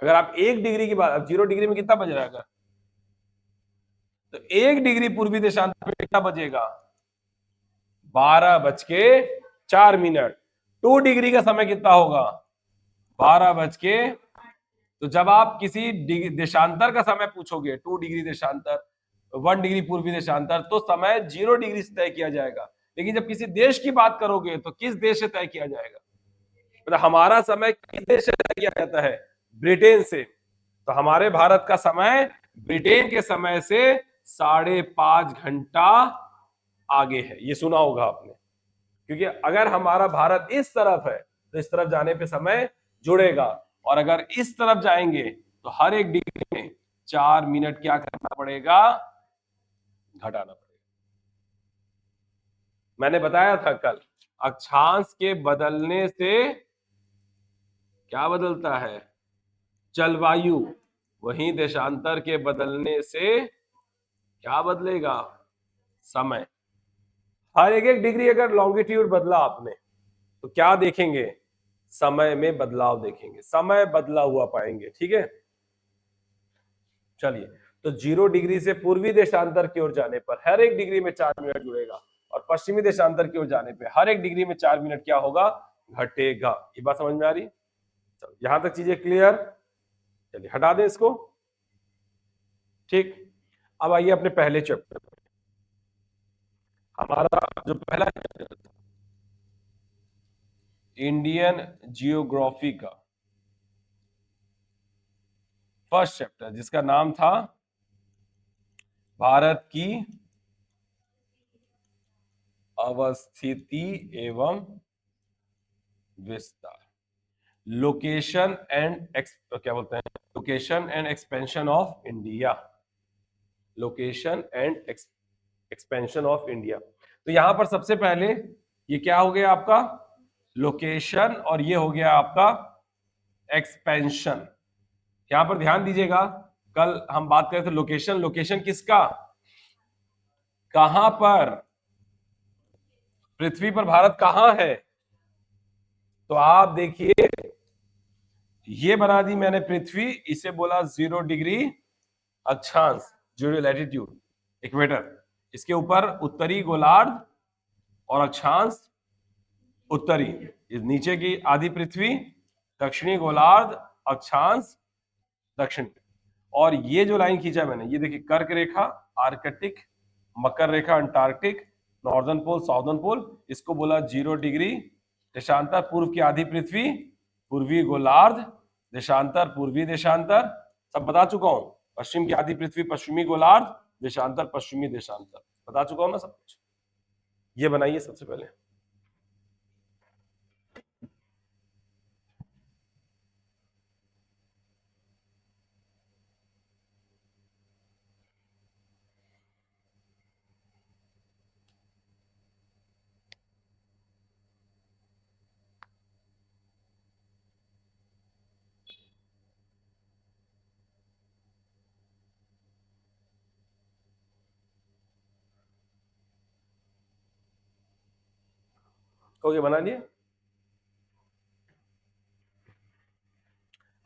अगर आप 1 डिग्री की बात, 0 डिग्री में कितना बज रहा है, तो 1 डिग्री पूर्वी देशांतर में कितना बजेगा? 12:04। 2 डिग्री का समय कितना होगा? 12 तो जब आप किसी देशांतर का समय पूछोगे, 2 डिग्री देशांतर, 1 डिग्री पूर्वी देशांतर, तो समय 0 डिग्री से तय किया जाएगा। लेकिन जब किसी देश की बात करोगे तो किस देश से तय किया जाएगा? मतलब हमारा समय किस देश से तय किया जाता है? ब्रिटेन से। तो हमारे भारत का समय ब्रिटेन के समय से 5.5 घंटा आगे है। ये सुना होगा आपने, क्योंकि अगर हमारा भारत इस तरफ है तो इस तरफ जाने पे समय जुड़ेगा, और अगर इस तरफ जाएंगे तो हर एक डिग्री में 4 मिनट क्या करना पड़ेगा? घटाना पड़ेगा। मैंने बताया था कल, अक्षांश के बदलने से क्या बदलता है? जलवायु। वहीं देशांतर के बदलने से क्या बदलेगा? समय। हर एक एक डिग्री अगर लॉन्गिट्यूड बदला आपने तो क्या देखेंगे? समय में बदलाव देखेंगे, समय बदला हुआ पाएंगे। ठीक है, चलिए। तो 0 डिग्री से पूर्वी देशांतर की ओर जाने पर हर एक डिग्री में 4 मिनट जुड़ेगा, और पश्चिमी देशांतर की ओर जाने पर हर एक डिग्री में 4 मिनट क्या होगा? घटेगा। ये बात समझ में आ रही? चलो, यहां तक चीजें क्लियर। चलिए हटा दें इसको। ठीक, अब आइए अपने पहले चैप्टर। हमारा जो पहला चैप्टर था इंडियन जियोग्राफी का फर्स्ट चैप्टर, जिसका नाम था भारत की अवस्थिति एवं विस्तार, लोकेशन एंड क्या बोलते हैं, location and expansion of India, location and expansion of India. तो यहां पर सबसे पहले ये क्या हो गया आपका? लोकेशन, और ये हो गया आपका एक्सपेंशन। यहां पर ध्यान दीजिएगा, कल हम बात कर रहे थे लोकेशन, लोकेशन किसका? कहां पर? पृथ्वी पर भारत कहां है? तो आप देखिए, ये बना दी मैंने पृथ्वी, इसे बोला 0 डिग्री अक्षांश, 0 लैटिट्यूड, इक्वेटर। इसके ऊपर उत्तरी गोलार्ध और अक्षांश उत्तरी, इस नीचे की आधी पृथ्वी, दक्षिणी गोलार्ध, अक्षांश दक्षिण। और ये जो लाइन खींचा मैंने, ये देखिए, कर्क रेखा आर्कटिक, मकर रेखा अंटार्कटिक, नॉर्दर्न पोल साउदर्न पोल, इसको बोला 0 डिग्री देशांतर। पूर्व की आधी पृथ्वी, पूर्वी गोलार्ध, देशांतर पूर्वी देशांतर, सब बता चुका हूं। पश्चिम की आधी पृथ्वी, पश्चिमी गोलार्ध, देशांतर पश्चिमी देशांतर, बता चुका हूं ना सब कुछ। ये बनाइए सबसे पहले। ओके, बना लिए।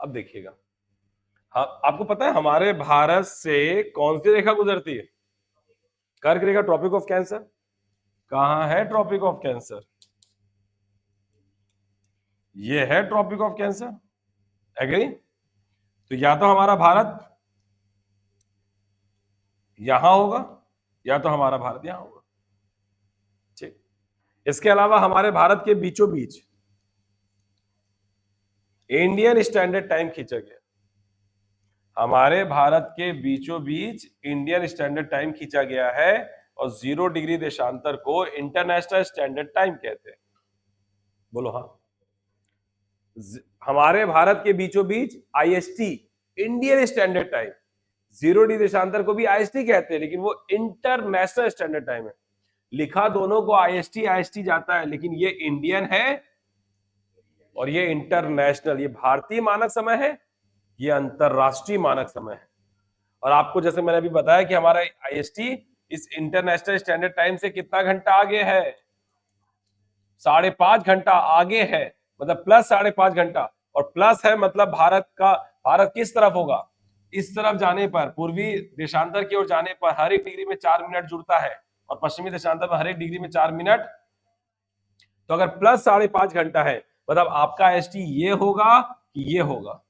अब देखिएगा, हाँ, आपको पता है हमारे भारत से कौन सी रेखा गुजरती है? कर्क रेखा, ट्रॉपिक ऑफ कैंसर। कहां है ट्रॉपिक ऑफ कैंसर? ये है ट्रॉपिक ऑफ कैंसर। एग्री? तो या तो हमारा भारत यहां होगा, या तो हमारा भारत यहां होगा। ठीक, इसके अलावा हमारे भारत के बीचों बीच इंडियन स्टैंडर्ड टाइम खींचा गया। हमारे भारत के बीचों बीच इंडियन स्टैंडर्ड टाइम खींचा गया है, और 0 डिग्री देशांतर को इंटरनेशनल स्टैंडर्ड टाइम कहते हैं। बोलो हाँ। हमारे भारत के बीचों बीच IST, Indian standard time, 0 degree देशांतर को भी आईएसटी कहते हैं, लेकिन वो इंटरनेशनल स्टैंडर्ड टाइम है। लिखा दोनों को आईएसटी आईएसटी जाता है, लेकिन ये इंडियन है और ये इंटरनेशनल। ये भारतीय मानक समय है, ये अंतरराष्ट्रीय मानक समय है। और आपको जैसे मैंने अभी बताया कि हमारा आईएसटी इस इंटरनेशनल स्टैंडर्ड टाइम से कितना घंटा आगे है? 5.5 घंटा आगे है, मतलब प्लस 5.5 घंटा। और प्लस है मतलब भारत किस तरफ होगा? इस तरफ जाने पर, पूर्वी देशांतर की ओर जाने पर हर एक डिग्री में 4 मिनट जुड़ता है, और पश्चिमी देशांतर में हर एक डिग्री में 4 मिनट। तो अगर प्लस 5.5 घंटा है, मतलब आपका एसटी ये होगा कि ये होगा,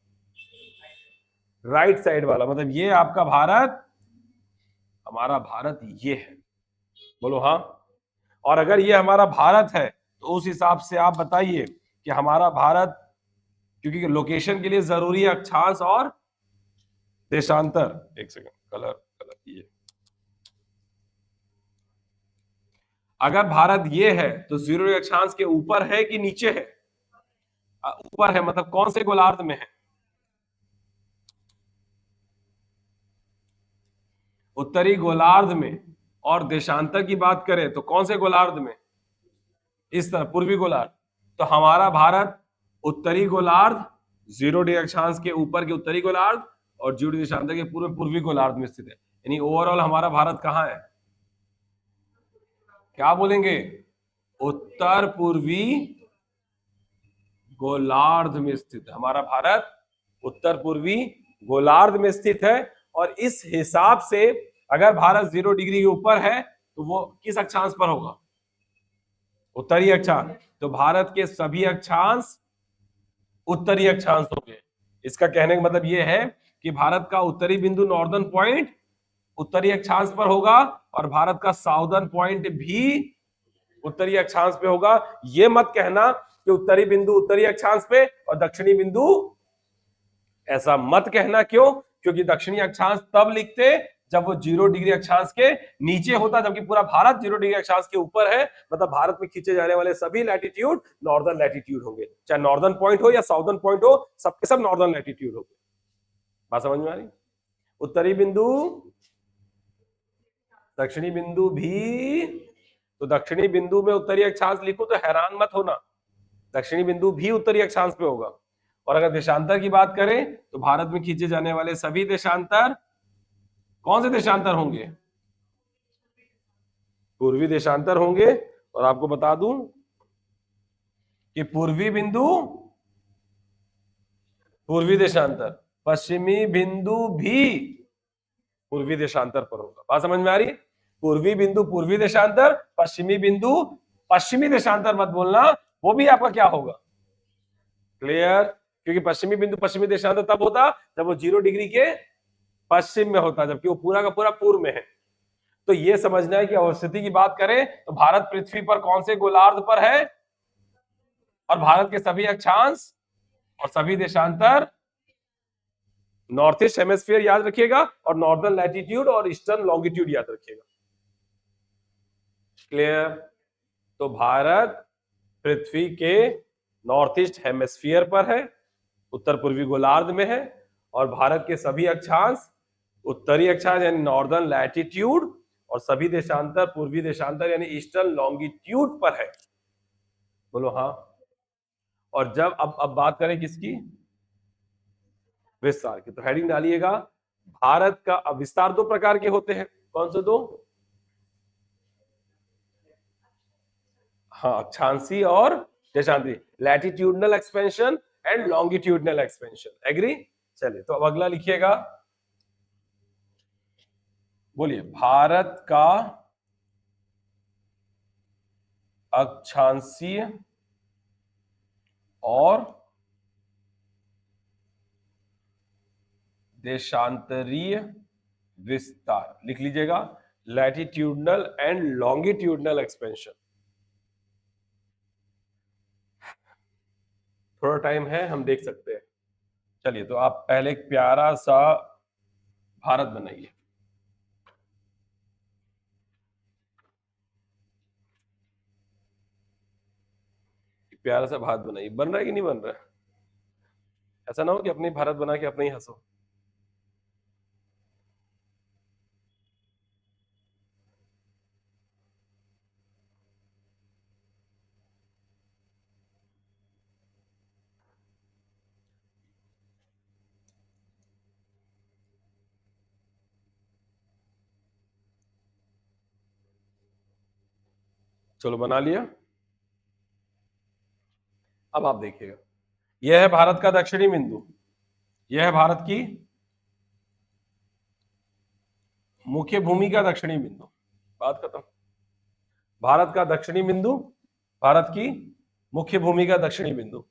राइट साइड वाला, मतलब ये आपका भारत, हमारा भारत ये है। बोलो हाँ। और अगर ये हमारा भारत है, तो उस हिसाब से आप बताइए कि हमारा भारत, क्योंकि लोकेशन के लिए जरूरी है अक्षांश और देशांतर। एक सेकंड, कलर ये, अगर भारत ये है तो 0 अक्षांश के ऊपर है कि नीचे है? ऊपर है, मतलब कौन से गोलार्ध में है? उत्तरी गोलार्ध में। और देशांतर की बात करें तो कौन से गोलार्ध में? इस तरह, पूर्वी गोलार्ध। तो हमारा भारत उत्तरी गोलार्ध, 0 डिग्री अक्षांश के ऊपर के उत्तरी गोलार्ध, और 0 डिग्री देशांतर के पूर्वी गोलार्ध में स्थित है। यानी ओवरऑल हमारा भारत कहाँ है? क्या बोलेंगे? उत्तर पूर्वी गोलार्ध में स्थित है हमारा भारत। उत्तर पूर्वी गोलार्ध में स्थित है। और इस हिसाब से अगर भारत 0 डिग्री के ऊपर है तो वो किस अक्षांश पर होगा? उत्तरी अक्षांश। तो भारत के सभी अक्षांश उत्तरी अक्षांश होंगे। इसका कहने का मतलब यह है कि भारत का उत्तरी बिंदु नॉर्दर्न पॉइंट उत्तरी अक्षांश पर होगा और भारत का साउदर्न पॉइंट भी उत्तरी अक्षांश पे होगा। ये मत कहना कि उत्तरी बिंदु उत्तरी अक्षांश पे और दक्षिणी बिंदु, ऐसा मत कहना। क्यों? क्योंकि दक्षिणी अक्षांश तब लिखते जब वो 0 डिग्री अक्षांश के नीचे होता, जबकि पूरा भारत 0 डिग्री अक्षांश के ऊपर है। मतलब भारत में खींचे जाने वाले सभी लैटिट्यूड नॉर्दर्न लैटिट्यूड होंगे, चाहे नॉर्दर्न पॉइंट हो या साउदर्न पॉइंट हो, सबके सब नॉर्दर्न लैटिट्यूड होंगे। बात समझ में आ रही? उत्तरी बिंदु दक्षिणी बिंदु भी, तो दक्षिणी बिंदु में उत्तरी अक्षांश लिखो तो हैरान मत होना, दक्षिणी बिंदु भी उत्तरी अक्षांश पे होगा। और अगर देशांतर की बात करें तो भारत में खींचे जाने वाले सभी देशांतर कौन से देशांतर होंगे? पूर्वी देशांतर होंगे। और आपको बता दूं कि पूर्वी बिंदु पूर्वी देशांतर, पश्चिमी बिंदु भी पूर्वी देशांतर पर होगा। बात समझ में आ रही है? पूर्वी बिंदु पूर्वी देशांतर, पश्चिमी बिंदु पश्चिमी देशांतर मत बोलना, वो भी आपका क्या होगा? क्लियर? क्योंकि पश्चिमी बिंदु पश्चिमी देशांतर तब होता जब वो 0 डिग्री के पश्चिम में होता, जबकि वो पूरा का पूरा पूर्व में है। तो ये समझना है कि अवस्थिति की बात करें तो भारत पृथ्वी पर कौन से गोलार्ध पर है, और भारत के सभी अक्षांश और सभी देशांतर नॉर्थ ईस्ट हेमिस्फीयर याद रखिएगा, और नॉर्दर्न लैटिट्यूड और ईस्टर्न लॉन्गिट्यूड याद रखिएगा। क्लियर? तो भारत पृथ्वी के नॉर्थ ईस्ट हेमिस्फीयर पर है, उत्तर पूर्वी गोलार्ध में है, और भारत के सभी अक्षांश उत्तरी अक्षांश यानी नॉर्दर्न लैटिट्यूड और सभी देशांतर पूर्वी देशांतर यानी ईस्टर्न लॉन्गिट्यूड पर है। बोलो हाँ। और जब अब बात करें किसकी? विस्तार की। तो हेडिंग डालिएगा, भारत का विस्तार 2 प्रकार के होते हैं। कौन से 2? हाँ, अक्षांशी और देशांतरी, latitudinal expansion and longitudinal expansion. Agree? चलिए तो अब अगला लिखिएगा, बोलिए, भारत का अक्षांशीय और देशांतरीय विस्तार। लिख लीजिएगा, लैटिट्यूडनल एंड लॉन्गिट्यूडनल एक्सपेंशन। थोड़ा टाइम है, हम देख सकते हैं। चलिए तो आप पहले एक प्यारा सा भारत बनाइए। प्यारा सा भारत बनाइए। बन रहा है कि नहीं बन रहा है? ऐसा ना हो कि अपनी भारत बना के अपने ही हंसो। चलो बना लिया। अब आप देखिएगा, यह है भारत का दक्षिणी बिंदु, यह है भारत की मुख्य भूमि का दक्षिणी बिंदु। बात खत्म। भारत का दक्षिणी बिंदु, भारत की मुख्य भूमि का दक्षिणी बिंदु।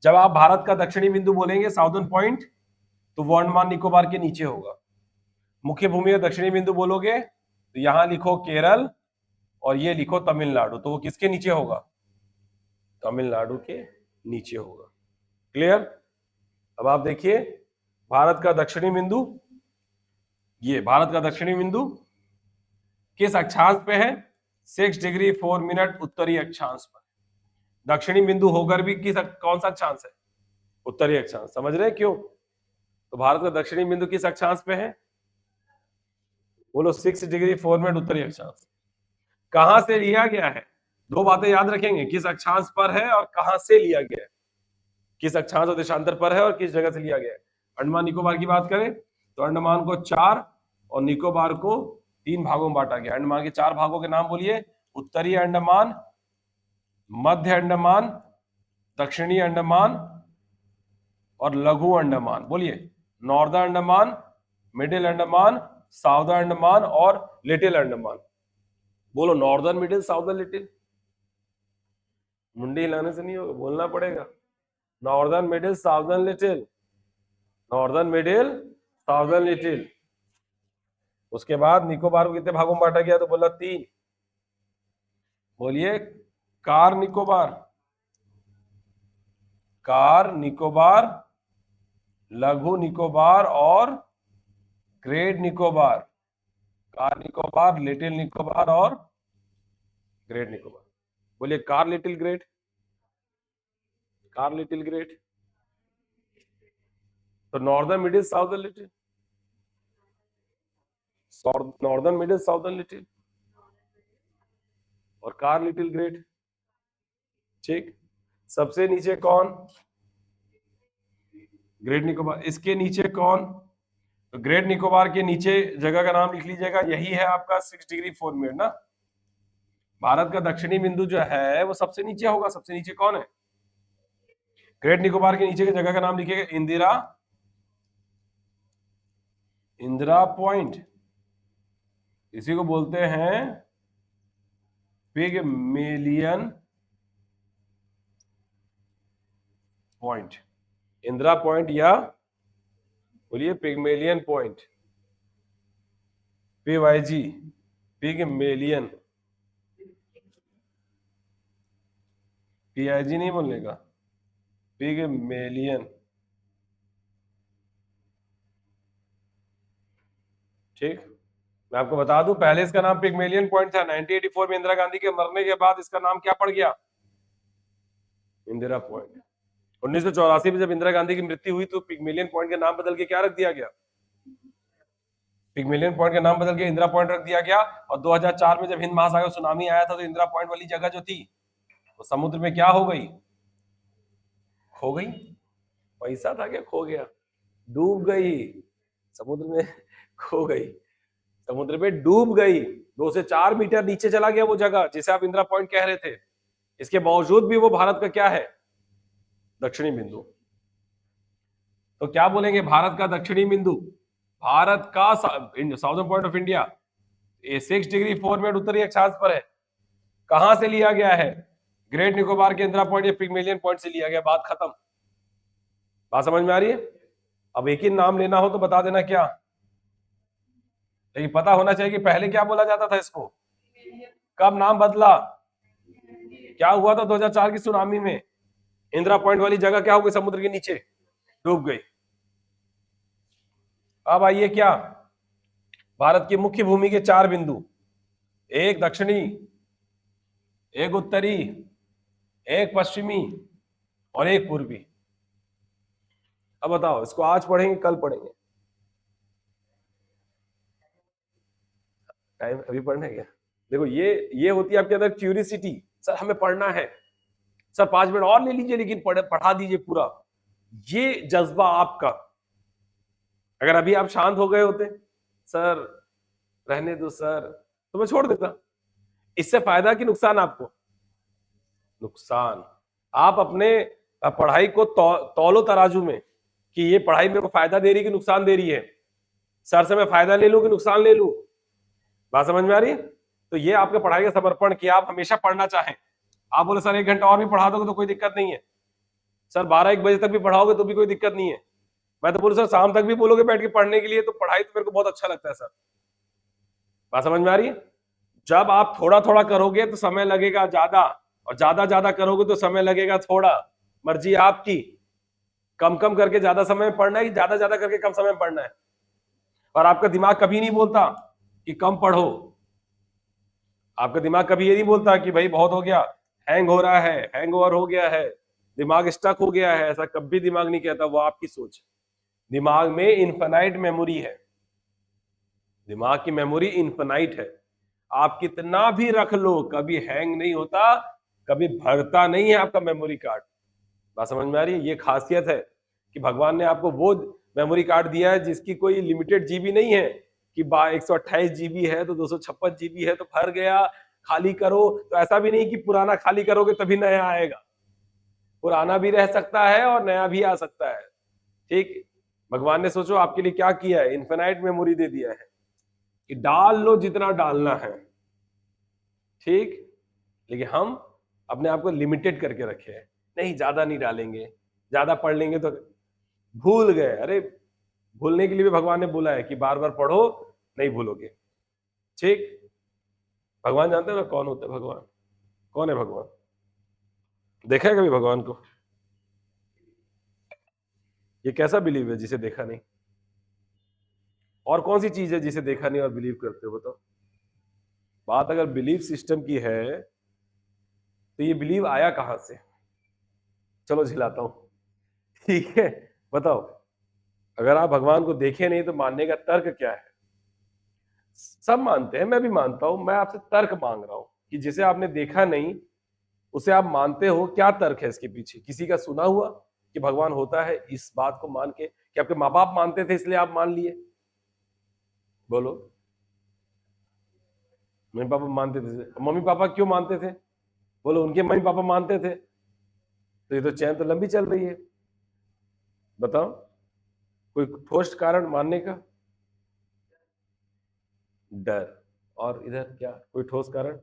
जब आप भारत का दक्षिणी बिंदु बोलेंगे साउदर्न पॉइंट, तो वो अंडमान निकोबार के नीचे होगा। मुख्य भूमि का दक्षिणी बिंदु बोलोगे तो यहां लिखो केरल और ये लिखो तमिलनाडु, तो वो किसके नीचे होगा? तमिलनाडु के नीचे होगा। क्लियर? अब आप देखिए, भारत का दक्षिणी बिंदु, ये भारत का दक्षिणी बिंदु किस अक्षांश पे है? 6 डिग्री 4 मिनट उत्तरी अक्षांश पर। दक्षिणी बिंदु होकर भी कौन सा अक्षांश है? उत्तरी अक्षांश। समझ रहे हैं क्यों? तो भारत का दक्षिणी बिंदु किस अक्षांश पे है? बोलो, 6 डिग्री 4 मिनट उत्तरी अक्षांश। कहां से लिया गया है? 2 बातें याद रखेंगे, किस अक्षांश पर है और कहां से लिया गया है। किस अक्षांश और देशांतर पर है और किस जगह से लिया गया है। अंडमान निकोबार की बात करें तो अंडमान को 4 और निकोबार को 3 भागों में बांटा गया। अंडमान के 4 भागों के नाम बोलिए। उत्तरी अंडमान, मध्य अंडमान, दक्षिणी अंडमान और लघु अंडमान। बोलिए, northern Andaman, middle Andaman, southern Andaman और लिटिल अंडमान। बोलो, नॉर्दर्न, मिडिल, साउदर्न, लिटिल। मुंडी हिलाने से नहीं होगा, बोलना पड़ेगा। Northern, middle, southern, little. Northern, middle, southern, little. उसके बाद निकोबार को कितने भागों में बांटा गया? तो बोला 3। बोलिए, कार निकोबार, कार निकोबार, लघु निकोबार और Great Nicobar. Car Nicobar, Little Nicobar और ग्रेट निकोबार। बोलिए, Car, Little, Great. Car, Little, Great. तो northern, middle, southern, little. Northern, middle, southern, little और कार, लिटिल, ग्रेट। ठीक। सबसे नीचे कौन? ग्रेट निकोबार। इसके नीचे कौन? तो ग्रेट निकोबार के नीचे जगह का नाम लिख लीजिएगा, यही है आपका 6 डिग्री 4 मिनट ना। भारत का दक्षिणी बिंदु जो है वो सबसे नीचे होगा। सबसे नीचे कौन है? ग्रेट निकोबार के नीचे की जगह का नाम लिखिएगा इंदिरा, इंदिरा पॉइंट। इसी को बोलते हैं पिगमेलियन पॉइंट। इंदिरा पॉइंट या बोलिए Pygmalion point, PYG, Pygmalion. PIG नहीं बोलने का, पिगमेलियन। ठीक। मैं आपको बता दूं, पहले इसका नाम पिगमेलियन पॉइंट था। 1984 में इंदिरा गांधी के मरने के बाद इसका नाम क्या पड़ गया? इंदिरा पॉइंट। 1984 में जब इंदिरा गांधी की मृत्यु हुई तो पिगमेलियन पॉइंट का नाम बदल के क्या रख दिया गया? पिगमेलियन पॉइंट का नाम बदल के इंदिरा पॉइंट रख दिया गया। और 2004 में जब हिंद महासागर सुनामी आया था तो इंदिरा पॉइंट वाली जगह जो थी वो समुद्र में क्या हो गई? खो गई। पैसा था क्या खो गया? डूब गई समुद्र में, खो गई समुद्र में, डूब गई। 2 से 4 मीटर नीचे चला गया वो जगह जिसे आप इंदिरा पॉइंट कह रहे थे। इसके बावजूद भी वो भारत का क्या है? दक्षिणी बिंदु। तो क्या बोलेंगे? भारत का दक्षिणी बिंदु, भारत का southern point of India, 6 degree 4 minute उत्तरी अक्षांश पर है। कहां से लिया गया है? ग्रेट निकोबार के इंदिरा पॉइंट या पिगमेलियन पॉइंट से लिया गया। बात खत्म। बात समझ में आ रही है? अब एक ही नाम लेना हो तो बता देना क्या, लेकिन पता होना चाहिए कि पहले क्या बोला जाता था इसको, कब नाम बदला, क्या हुआ था 2004 की सुनामी में। इंदिरा पॉइंट वाली जगह क्या हो गई? समुद्र के नीचे डूब गई। अब आइए, क्या भारत की मुख्य भूमि के 4 बिंदु, एक दक्षिणी, एक उत्तरी, एक पश्चिमी और एक पूर्वी। अब बताओ, इसको आज पढ़ेंगे कल पढ़ेंगे? टाइम अभी पढ़ना है क्या? देखो, ये होती है आपके अंदर क्यूरियोसिटी। सर हमें पढ़ना है, सर 5 मिनट और ले लीजिए लेकिन पढ़ा दीजिए पूरा। ये जज्बा आपका, अगर अभी आप शांत हो गए होते, सर रहने दो सर, तो मैं छोड़ देता। इससे फायदा कि नुकसान आपको? नुकसान। आप अपने पढ़ाई को तौलो तराजू में कि ये पढ़ाई मेरे को फायदा दे रही कि नुकसान दे रही है। सर से मैं फायदा ले लूं कि नुकसान ले लूं? बात समझ में आ रही है? तो ये आपके पढ़ाई का समर्पण कि आप हमेशा पढ़ना चाहें। आप बोले सर 1 घंटा और भी पढ़ा दोगे तो कोई दिक्कत नहीं है, सर 12-1 बजे तक भी पढ़ाओगे तो भी कोई दिक्कत नहीं है। मैं तो बोलूं सर शाम तक भी बोलोगे बैठ के पढ़ने के लिए तो पढ़ाई तो मेरे को बहुत अच्छा लगता है सर। बात समझ में आ रही है? जब आप थोड़ा थोड़ा करोगे तो समय लगेगा ज्यादा, और ज्यादा ज्यादा करोगे तो समय लगेगा थोड़ा। मर्जी आपकी, कम कम करके ज्यादा समय में पढ़ना है, ज्यादा ज्यादा करके कम समय में पढ़ना है। और आपका दिमाग कभी नहीं बोलता कि कम पढ़ो, आपका दिमाग कभी ये नहीं बोलता कि भाई बहुत हो गया, हैंग हो रहा है, हैंग ओवर हो गया है, दिमाग स्टक हो गया है। ऐसा कभी दिमाग नहीं कहता, वो आपकी सोच है। दिमाग में इनफाइनाइट मेमोरी है, दिमाग की मेमोरी इनफाइनाइट है। आप कितना भी रख लो कभी हैंग नहीं होता, कभी भरता नहीं है आपका मेमोरी कार्ड। बात समझ में आ रही है? ये खासियत है कि भगवान ने आपको वो मेमोरी कार्ड दिया है जिसकी कोई लिमिटेड जीबी नहीं है कि 128 जीबी है तो 256 जीबी है तो भर गया, खाली करो। तो ऐसा भी नहीं कि पुराना खाली करोगे तभी नया आएगा, पुराना भी रह सकता है और नया भी आ सकता है। ठीक, भगवान ने सोचो आपके लिए क्या किया है, इन्फिनाइट मेमोरी दे दिया है कि डाल लो जितना डालना है। ठीक, लेकिन हम अपने आप को लिमिटेड करके रखे हैं, नहीं ज्यादा नहीं डालेंगे, ज्यादा पढ़ लेंगे तो भूल गए। अरे भूलने के लिए भी भगवान ने बोला है कि बार बार पढ़ो, नहीं भूलोगे। ठीक, भगवान जानते हो ना कौन होता है भगवान? कौन है भगवान? देखा है कभी भगवान को? ये कैसा बिलीव है जिसे देखा नहीं? और कौन सी चीज है जिसे देखा नहीं और बिलीव करते हो, बताओ? बात अगर बिलीव सिस्टम की है तो ये बिलीव आया कहां से? चलो झिलाता हूं। ठीक है, बताओ, अगर आप भगवान को देखे नहीं तो मानने का तर्क क्या है? सब मानते हैं, मैं भी मानता हूं, मैं आपसे तर्क मांग रहा हूं कि जिसे आपने देखा नहीं उसे आप मानते हो, क्या तर्क है इसके पीछे? किसी का सुना हुआ कि भगवान होता है, इस बात को मान के? कि आपके माँ बाप मानते थे इसलिए आप मान लिए? बोलो। मम्मी पापा मानते थे, मम्मी पापा क्यों मानते थे? बोलो, उनके मम्मी पापा मानते थे, तो ये तो चैन तो लंबी चल रही है। बताओ, कोई ठोस कारण मानने का? डर। और इधर क्या कोई ठोस कारण?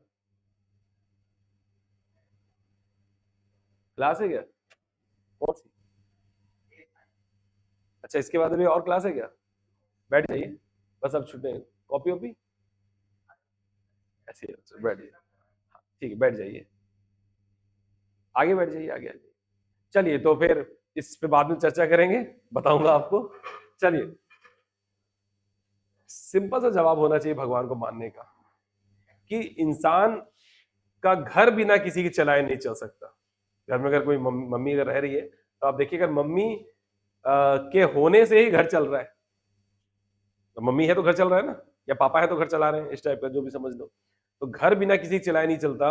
क्लास है क्या? कौन सी? अच्छा, इसके बाद अभी और क्लास है क्या? बैठ जाइए, बस अब छुट्टे। कॉपी वॉपी ऐसे बैठ जाइए। हाँ, ठीक है, बैठ जाइए, आगे बैठ जाइए, आगे आ जाइए। चलिए, तो फिर इस पे बाद में चर्चा करेंगे, बताऊंगा आपको। चलिए, सिंपल सा जवाब होना चाहिए भगवान को मानने का कि इंसान का घर बिना किसी के चलाए नहीं चल सकता। घर में अगर कोई मम्मी अगर रह रही है तो आप देखिए, अगर मम्मी के होने से ही घर चल रहा है, तो मम्मी है तो घर चल रहा है ना, या पापा है तो घर चला रहे हैं, इस टाइप का जो भी समझ लो। तो घर बिना किसी के चलाए नहीं चलता।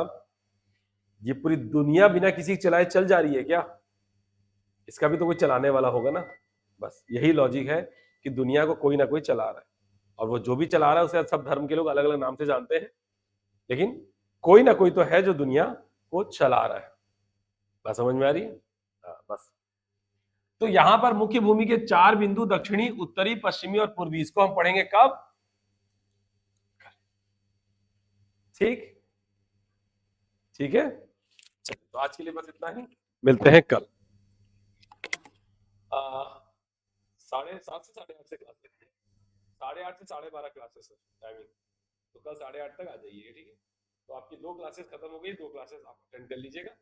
ये पूरी दुनिया बिना किसी के चलाए चल जा रही है क्या? इसका भी तो कोई चलाने वाला होगा ना। बस यही लॉजिक है कि दुनिया को कोई ना कोई चला रहा है, और वो जो भी चला रहा है उसे सब धर्म के लोग अलग अलग नाम से जानते हैं, लेकिन कोई ना कोई तो है जो दुनिया को चला रहा है। बात समझ में आ रही है? हाँ, बस। तो यहां पर मुख्य भूमि के 4 बिंदु, दक्षिणी, उत्तरी, पश्चिमी और पूर्वी, इसको हम पढ़ेंगे कब? ठीक, ठीक है। चलिए, तो आज के लिए बस इतना ही, मिलते हैं कल। 7:30 से 8:30 से क्लास लेते हैं, 8:30 से 12:30 क्लासेस है टाइमिंग। तो कल 8:30 तक आ जाइए, ठीक है? तो आपकी 2 क्लासेस खत्म हो गई, 2 क्लासेस आप अटेंड कर लीजिएगा।